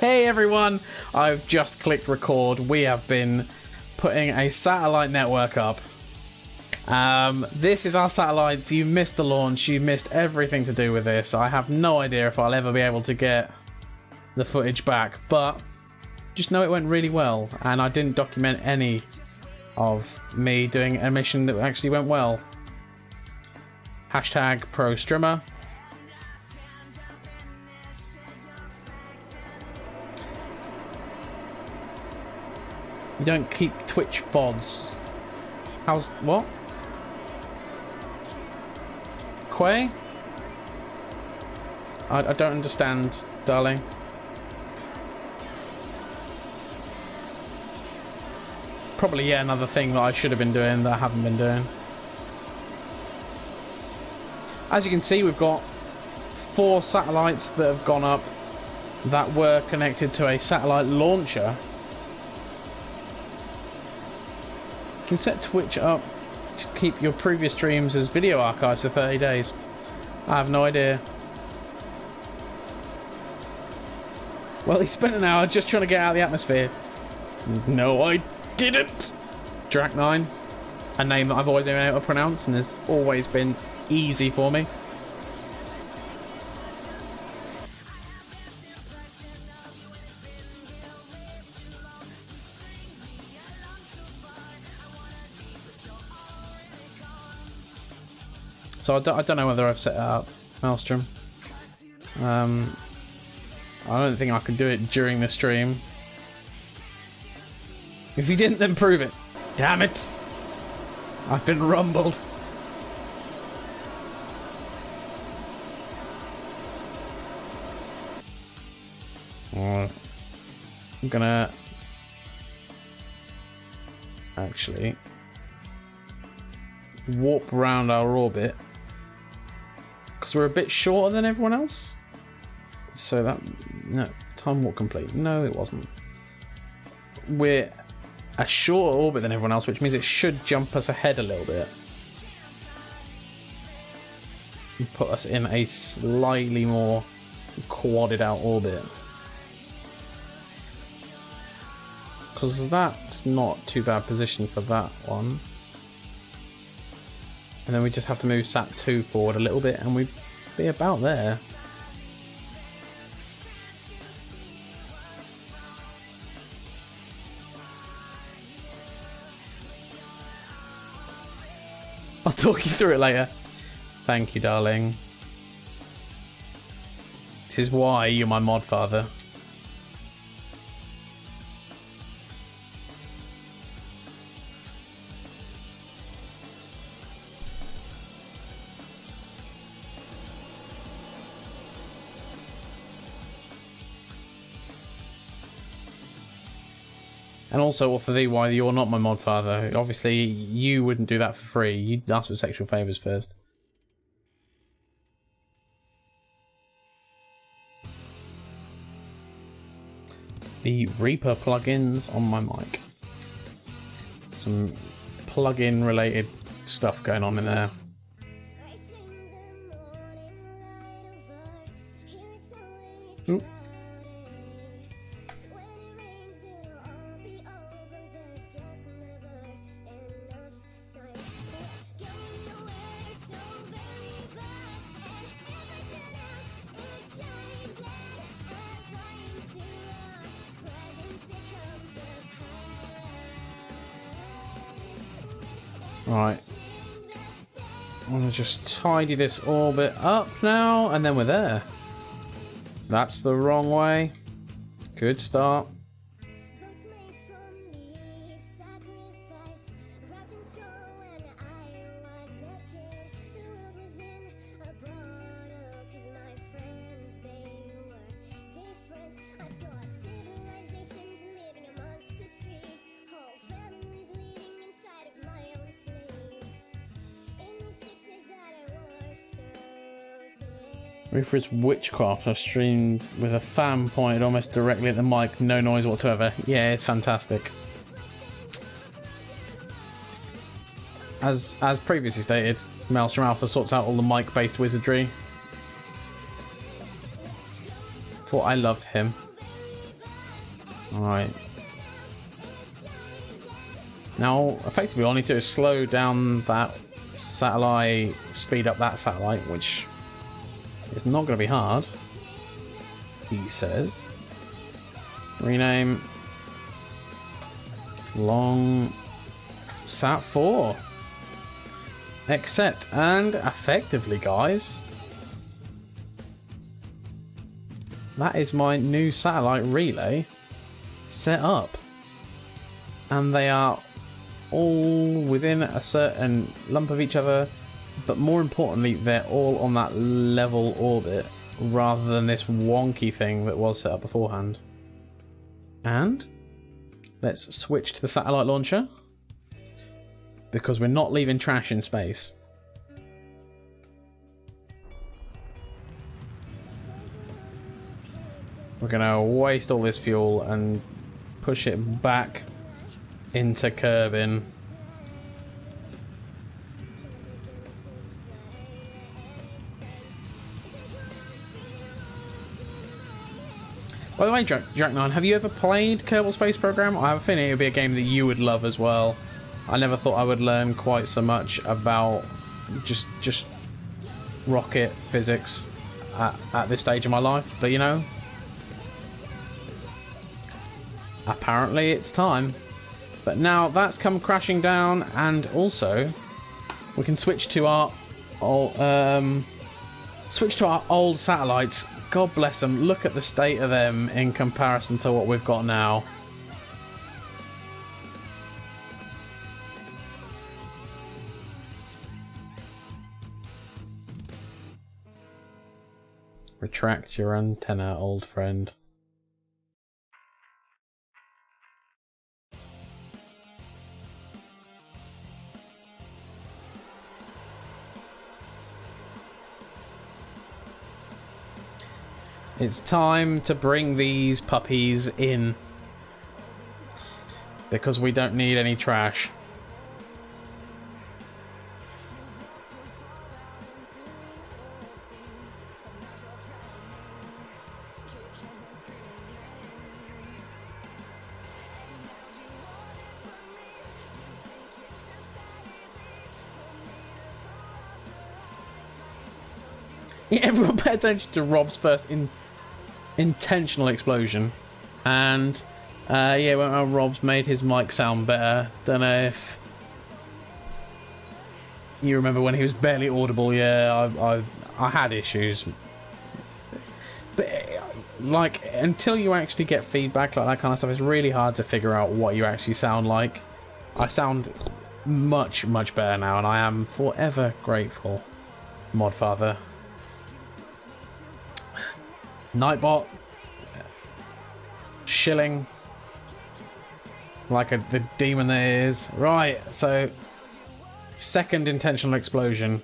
Hey everyone, I've just clicked record. We have been putting a satellite network up. This is our satellites. You missed the launch. You missed everything to do with this. I have no idea if I'll ever be able to get the footage back, but just know it went really well, and I didn't document any of me doing a mission that actually went well. Hashtag pro streamer. You don't keep Twitch VODs. How's what? Quay? I don't understand, darling. Probably yet another thing that I should have been doing that I haven't been doing. As you can see, we've got 4 satellites that have gone up that were connected to a satellite launcher. You can set Twitch up to keep your previous streams as video archives for 30 days. I have no idea. Well, he spent an hour just trying to get out of the atmosphere. No, I didn't. Drac9, a name that I've always been able to pronounce and has always been easy for me. So I don't know whether I've set it up, Maelstrom. I don't think I can do it during the stream. If you didn't, then prove it. Damn it! I've been rumbled. I'm gonna actually warp around our orbit because we're a bit shorter than everyone else. So that, no, time warp complete. No, it wasn't. We're a shorter orbit than everyone else, which means it should jump us ahead a little bit and put us in a slightly more quadded out orbit. Because that's not too bad position for that one. And then we just have to move Sat2 forward a little bit and we'd be about there. I'll talk you through it later. Thank you, darling. This is why you're my mod father. And also for thee, why you're not my mod father. Obviously, you wouldn't do that for free. You'd ask for sexual favours first. The Reaper plugins on my mic. Some plugin related stuff going on in there. Ooh. Right, I'm gonna just tidy this orbit up now, and then we're there. That's the wrong way. Good start. Reaper's Witchcraft. I streamed with a fan pointed almost directly at the mic, no noise whatsoever. Yeah, it's fantastic. As previously stated, Maelstrom Alpha sorts out all the mic-based wizardry. For I love him. Alright. Now, effectively, all I need to do is slow down that satellite, speed up that satellite, which is not going to be hard, he says. Rename Long Sat 4. Accept, and effectively, guys, that is my new satellite relay set up. And they are all within a certain lump of each other, but more importantly, they're all on that level orbit rather than this wonky thing that was set up beforehand. And let's switch to the satellite launcher, because we're not leaving trash in space. We're going to waste all this fuel and push it back into Kerbal. By the way, Jack9, have you ever played Kerbal Space Program? I have a feeling it would be a game that you would love as well. I never thought I would learn quite so much about just rocket physics at this stage of my life, but you know, apparently it's time. But now that's come crashing down, and also we can switch to our old satellites. God bless them. Look at the state of them in comparison to what we've got now. Retract your antenna, old friend. It's time to bring these puppies in, because we don't need any trash. Yeah, everyone pay attention to Rob's first intentional explosion, and yeah, well, Rob's made his mic sound better. Don't know if you remember when he was barely audible. Yeah, I had issues, but like, until you actually get feedback like that kind of stuff, it's really hard to figure out what you actually sound like. I sound much better now, and I am forever grateful, Modfather. Nightbot shilling like the demon that it is. Right, so second intentional explosion.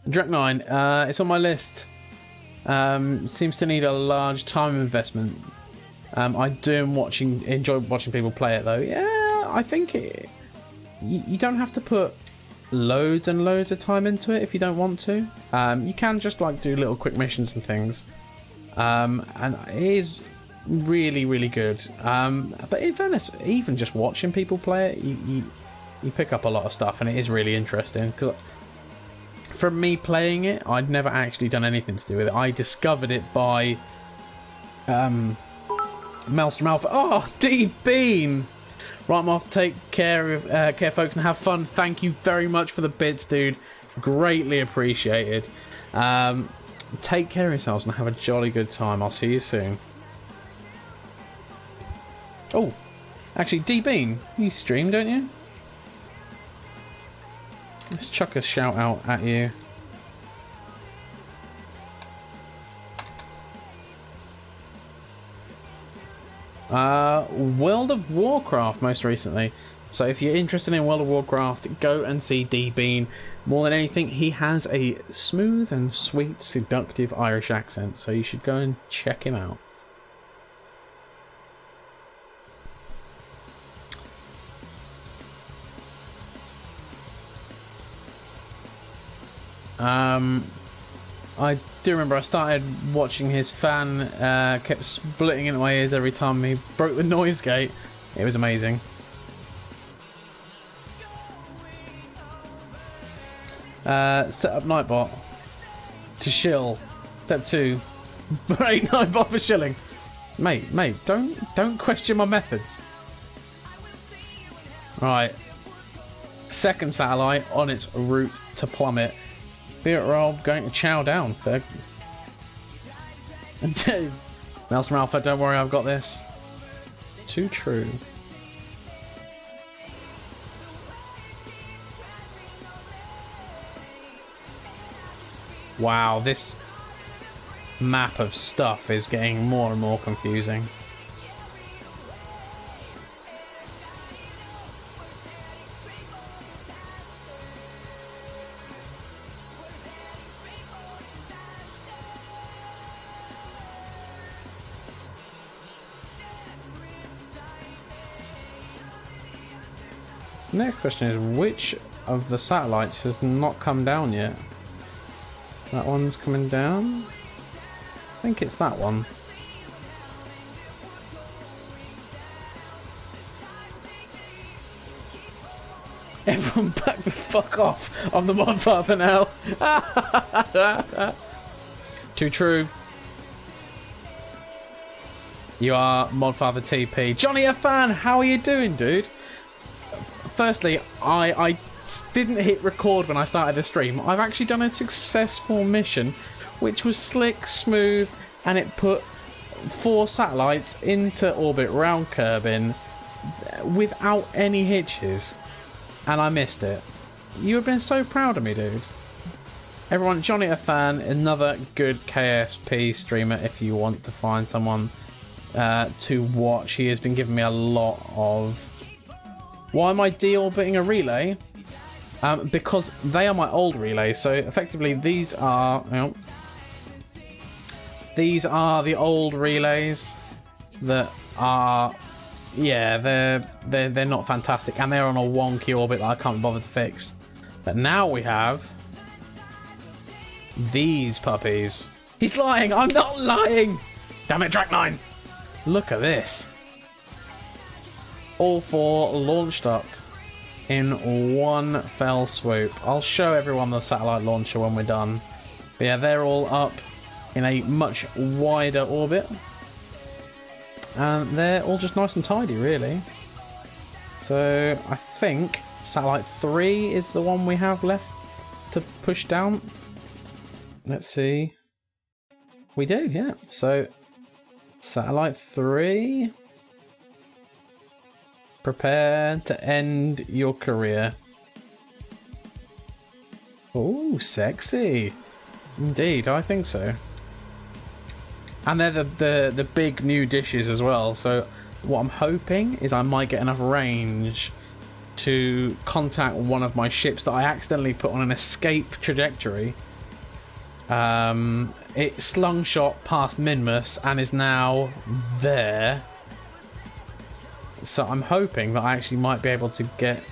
Drek9, it's on my list. Seems to need a large time investment. I do enjoy watching people play it though. Yeah, I think you don't have to put loads and loads of time into it if you don't want to. You can just like do little quick missions and things, and it is really good. But in fairness, even just watching people play it, you pick up a lot of stuff, and it is really interesting. Because from me playing it, I'd never actually done anything to do with it. I discovered it by Maelstrom Alpha. Oh, D Bean. Right, I'm off. Take care, folks, and have fun. Thank you very much for the bits, dude. Greatly appreciated. Take care of yourselves and have a jolly good time. I'll see you soon. Oh, actually, D Bean, you stream, don't you? Let's chuck a shout out at you. World of Warcraft most recently. So if you're interested in World of Warcraft, go and see D Bean. More than anything, he has a smooth and sweet, seductive Irish accent, so you should go and check him out. I do remember I started watching his fan, kept splitting into my ears every time he broke the noise gate. It was amazing. Set up Nightbot to shill. Step 2. Break Nightbot for shilling. Mate, don't question my methods. Right. Second satellite on its route to plummet. Rob going to chow down. Maelstrom Alpha, don't worry, I've got this. Too true. Wow, this map of stuff is getting more and more confusing. Next question is, which of the satellites has not come down yet? That one's coming down? I think it's that one. Everyone back the fuck off. I'm the mod father now. Too true. You are mod father TP. Johnny a fan, how are you doing, dude? Firstly, I didn't hit record when I started the stream. I've actually done a successful mission, which was slick, smooth, and it put 4 satellites into orbit round Kerbin without any hitches. And I missed it. You have been so proud of me, dude. Everyone, Johnny a fan, another good KSP streamer if you want to find someone to watch. He has been giving me a lot of... Why am I de-orbiting a relay? Because they are my old relays, so effectively these are... Oh, these are the old relays that are... Yeah, they're not fantastic, and they're on a wonky orbit that I can't bother to fix. But now we have these puppies. He's lying! I'm not lying! Damn it, Track9! Look at this. All 4 launched up in one fell swoop. I'll show everyone the satellite launcher when we're done. But yeah, they're all up in a much wider orbit. And they're all just nice and tidy, really. So I think satellite 3 is the one we have left to push down. Let's see. We do, yeah. So satellite 3... Prepare to end your career. Oh, sexy. Indeed, I think so. And they're the big new dishes as well. So what I'm hoping is I might get enough range to contact one of my ships that I accidentally put on an escape trajectory. It slungshot past Minmus and is now there. So I'm hoping that I actually might be able to get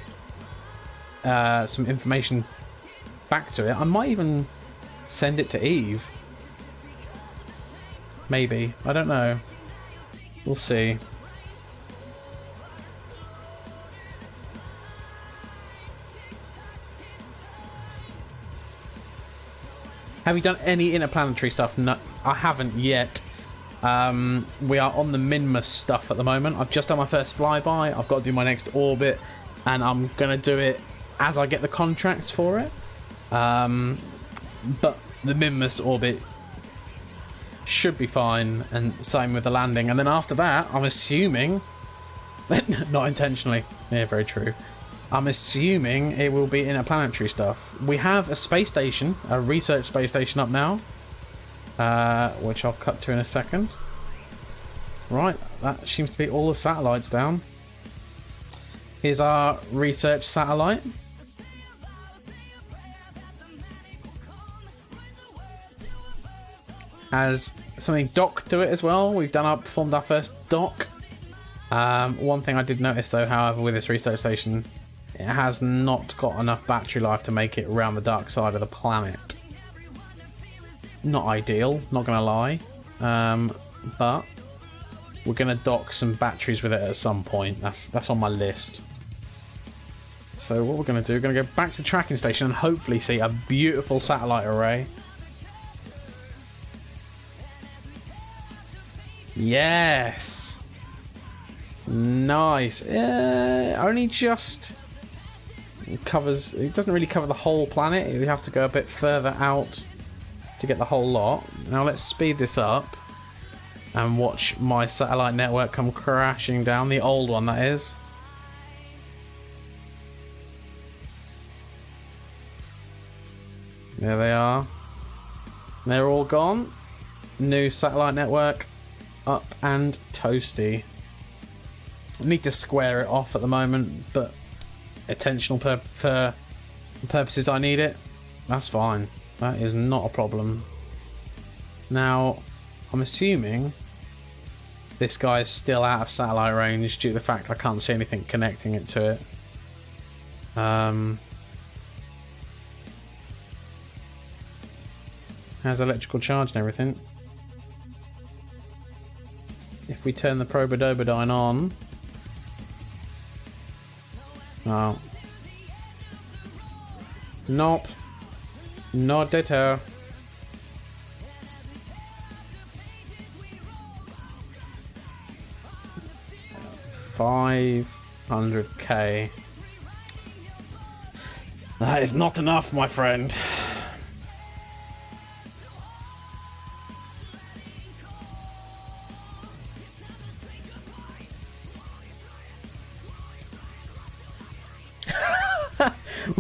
some information back to it. I might even send it to Eve. Maybe. I don't know. We'll see. Have you done any interplanetary stuff? No, I haven't yet. We are on the Minmus stuff at the moment. I've just done my first flyby. I've got to do my next orbit, and I'm going to do it as I get the contracts for it. But the Minmus orbit should be fine, and same with the landing. And then after that, I'm assuming... not intentionally. Yeah, very true. I'm assuming it will be interplanetary stuff. We have a space station, a research space station up now. Which I'll cut to in a second. Right, that seems to be all the satellites down. Here's our research satellite. Has something docked to it as well. We've performed our first dock. One thing I did notice though, however, with this research station, it has not got enough battery life to make it around the dark side of the planet. not ideal, not gonna lie. But we're gonna dock some batteries with it at some point. That's on my list. So what we're gonna do, we're gonna go back to the tracking station and hopefully see a beautiful satellite array. Yes! Nice. Only just covers... It doesn't really cover the whole planet. You have to go a bit further out to get the whole lot. Now let's speed this up and watch my satellite network come crashing down. The old one, that is. There they are. They're all gone. New satellite network up and toasty. I need to square it off at the moment, but attentional for the purposes I need it, that's fine. That is not a problem. Now, I'm assuming this guy is still out of satellite range due to the fact I can't see anything connecting it to it. Has electrical charge and everything. If we turn the Probodobodyne on... Oh. Nope. Not deter. $500k. That is not enough, my friend.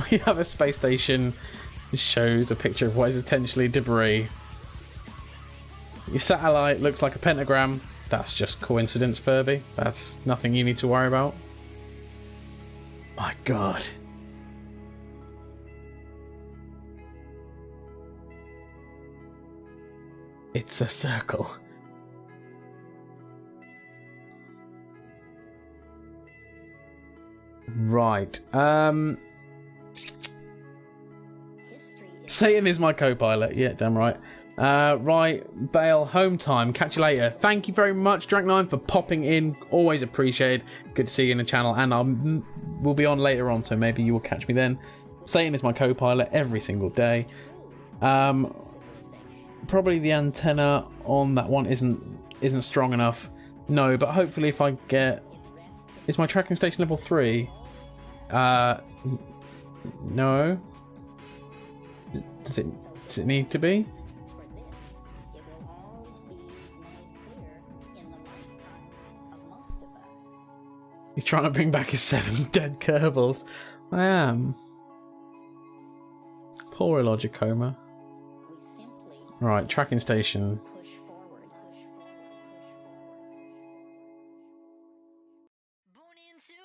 We have a space station. This shows a picture of what is potentially debris. Your satellite looks like a pentagram. That's just coincidence, Furby. That's nothing you need to worry about. My God. It's a circle. Right. Satan is my co-pilot. Yeah, damn right. Right, Bale, home time. Catch you later. Thank you very much, Drank9, for popping in. Always appreciated. Good to see you in the channel, and we'll be on later on, so maybe you will catch me then. Satan is my co-pilot every single day. Probably the antenna on that one isn't strong enough. No, but hopefully if I get... Is my tracking station level 3? No. Does it need to be? He's trying to bring back his 7 dead Kerbals. I am. Poor Illogicoma. Right, tracking station.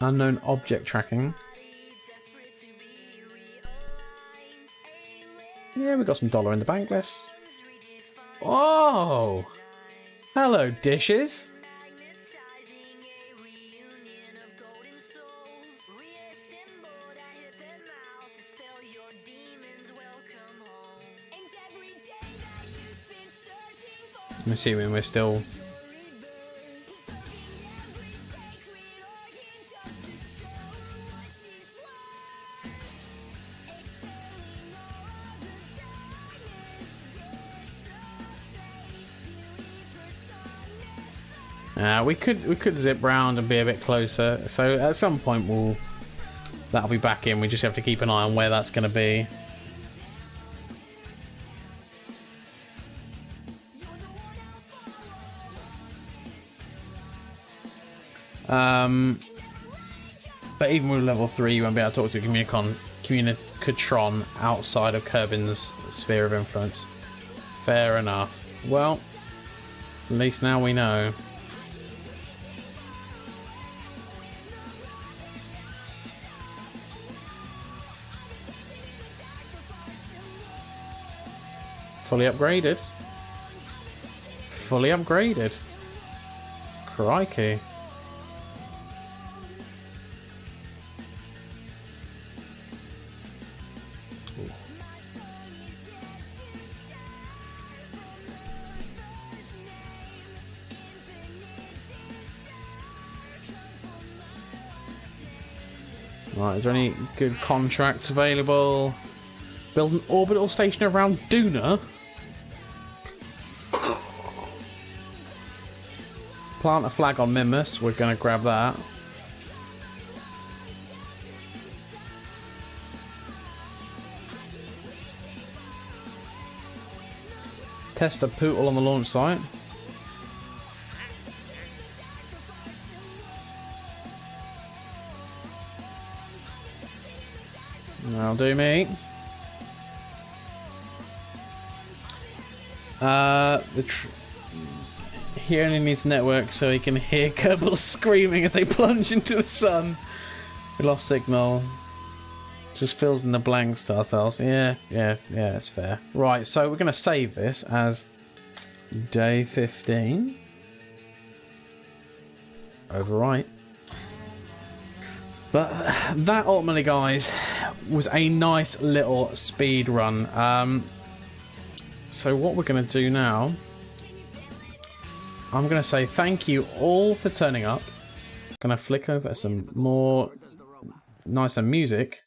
Unknown object tracking. Yeah, we got some dollar in the bank, let's... Oh! Hello, dishes! I'm assuming we're still... we could zip round and be a bit closer. So at some point that'll be back in. We just have to keep an eye on where that's going to be. But even with level 3, you won't be able to talk to a Communicatron outside of Kerbin's sphere of influence. Fair enough. Well, at least now we know. Fully upgraded. Fully upgraded. Crikey. Right, is there any good contracts available? Build an orbital station around Duna. Plant a flag on Mimus. We're going to grab that. Test a Pootle on the launch site. That'll do me. He only needs network so he can hear Kerbal screaming as they plunge into the sun. We lost signal. Just fills in the blanks to ourselves. Yeah, it's fair. Right, so we're going to save this as day 15. Overwrite. But that ultimately, guys, was a nice little speed run. So what we're going to do now, I'm going to say thank you all for turning up. I'm going to flick over some more nicer music.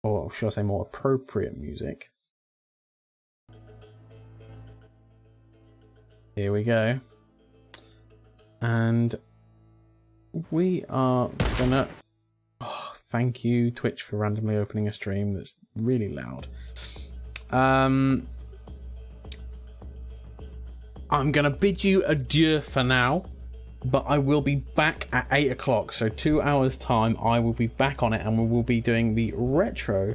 Or should I say more appropriate music. Here we go. And we are gonna... Oh, thank you, Twitch, for randomly opening a stream that's really loud. I'm gonna bid you adieu for now. But I will be back at 8 o'clock, so 2 hours time I will be back on it, and we will be doing the retro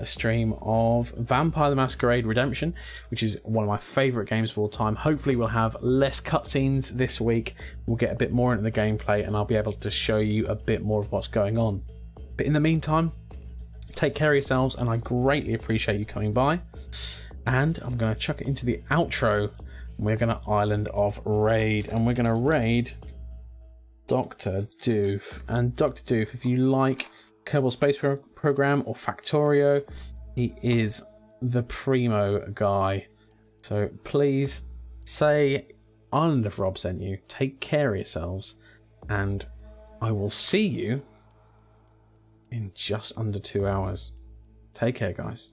stream of Vampire the Masquerade Redemption, which is one of my favourite games of all time. Hopefully we'll have less cutscenes this week, we'll get a bit more into the gameplay, and I'll be able to show you a bit more of what's going on. But in the meantime, take care of yourselves, and I greatly appreciate you coming by. And I'm going to chuck it into the outro. We're going to Island of Raid, and we're going to raid Dr. Doof. And Dr. Doof, if you like Kerbal Space Program or Factorio, he is the primo guy. So please say Island of Rob sent you. Take care of yourselves, and I will see you in just under 2 hours. Take care, guys.